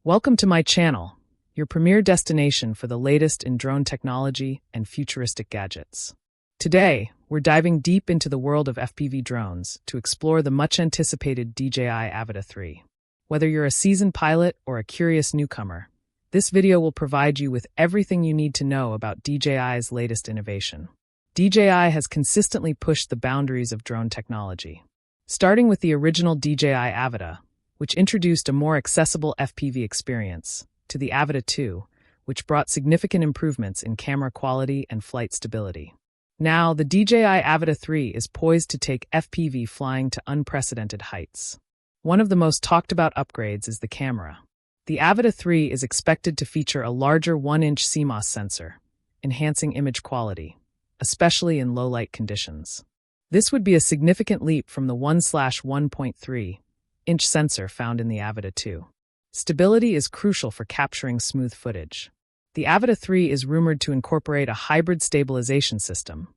Welcome to my channel, your premier destination for the latest in drone technology and futuristic gadgets. Today, we're diving deep into the world of FPV drones to explore the much-anticipated DJI Avata 3. Whether you're a seasoned pilot or a curious newcomer, this video will provide you with everything you need to know about DJI's latest innovation. DJI has consistently pushed the boundaries of drone technology, starting with the original DJI Avata, which introduced a more accessible FPV experience, to the Avata 2, which brought significant improvements in camera quality and flight stability. Now, the DJI Avata 3 is poised to take FPV flying to unprecedented heights. One of the most talked about upgrades is the camera. The Avata 3 is expected to feature a larger 1-inch CMOS sensor, enhancing image quality, especially in low-light conditions. This would be a significant leap from the 1/1.3-inch sensor found in the Avata 2. Stability is crucial for capturing smooth footage. The Avata 3 is rumored to incorporate a hybrid stabilization system,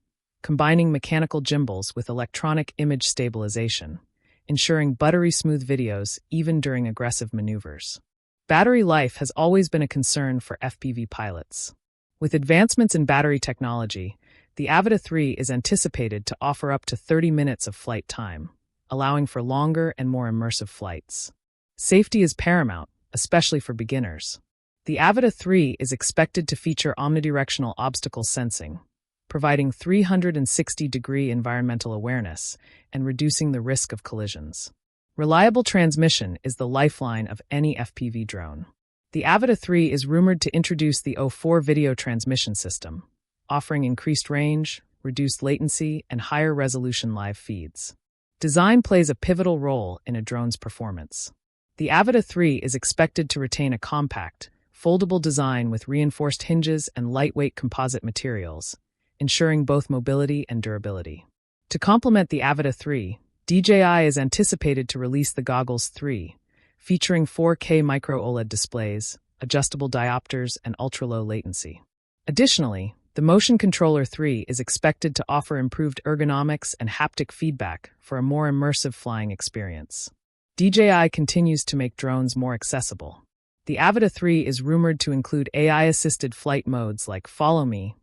combining mechanical gimbals with electronic image stabilization, ensuring buttery-smooth videos even during aggressive maneuvers. Battery life has always been a concern for FPV pilots. With advancements in battery technology, the Avata 3 is anticipated to offer up to 30 minutes of flight time, allowing for longer and more immersive flights. Safety is paramount, especially for beginners. The Avata 3 is expected to feature omnidirectional obstacle sensing, providing 360-degree environmental awareness and reducing the risk of collisions. Reliable transmission is the lifeline of any FPV drone. The Avata 3 is rumored to introduce the O4 video transmission system, offering increased range, reduced latency, and higher resolution live feeds. Design plays a pivotal role in a drone's performance. The Avata 3 is expected to retain a compact, foldable design with reinforced hinges and lightweight composite materials, ensuring both mobility and durability. To complement the Avata 3, DJI is anticipated to release the Goggles 3, featuring 4K micro-OLED displays, adjustable diopters, and ultra-low latency. Additionally, the Motion Controller 3 is expected to offer improved ergonomics and haptic feedback for a more immersive flying experience. DJI continues to make drones more accessible. The Avata 3 is rumored to include AI-assisted flight modes like Follow Me,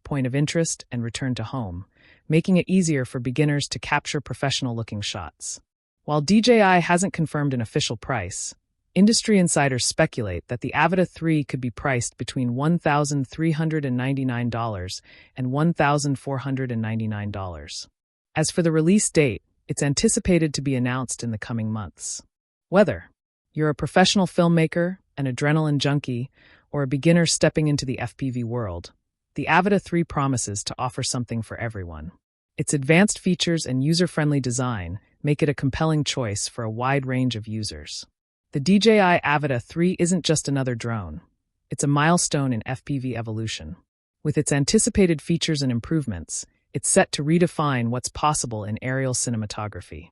Point of Interest, and Return to Home, making it easier for beginners to capture professional-looking shots. While DJI hasn't confirmed an official price, industry insiders speculate that the Avata 3 could be priced between $1,399 and $1,499. As for the release date, it's anticipated to be announced in the coming months. Whether you're a professional filmmaker, an adrenaline junkie, or a beginner stepping into the FPV world, the Avata 3 promises to offer something for everyone. Its advanced features and user-friendly design make it a compelling choice for a wide range of users. The DJI Avata 3 isn't just another drone. It's a milestone in FPV evolution. With its anticipated features and improvements, it's set to redefine what's possible in aerial cinematography.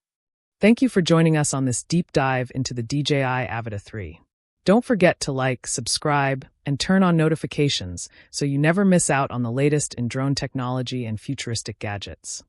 Thank you for joining us on this deep dive into the DJI Avata 3. Don't forget to like, subscribe, and turn on notifications so you never miss out on the latest in drone technology and futuristic gadgets.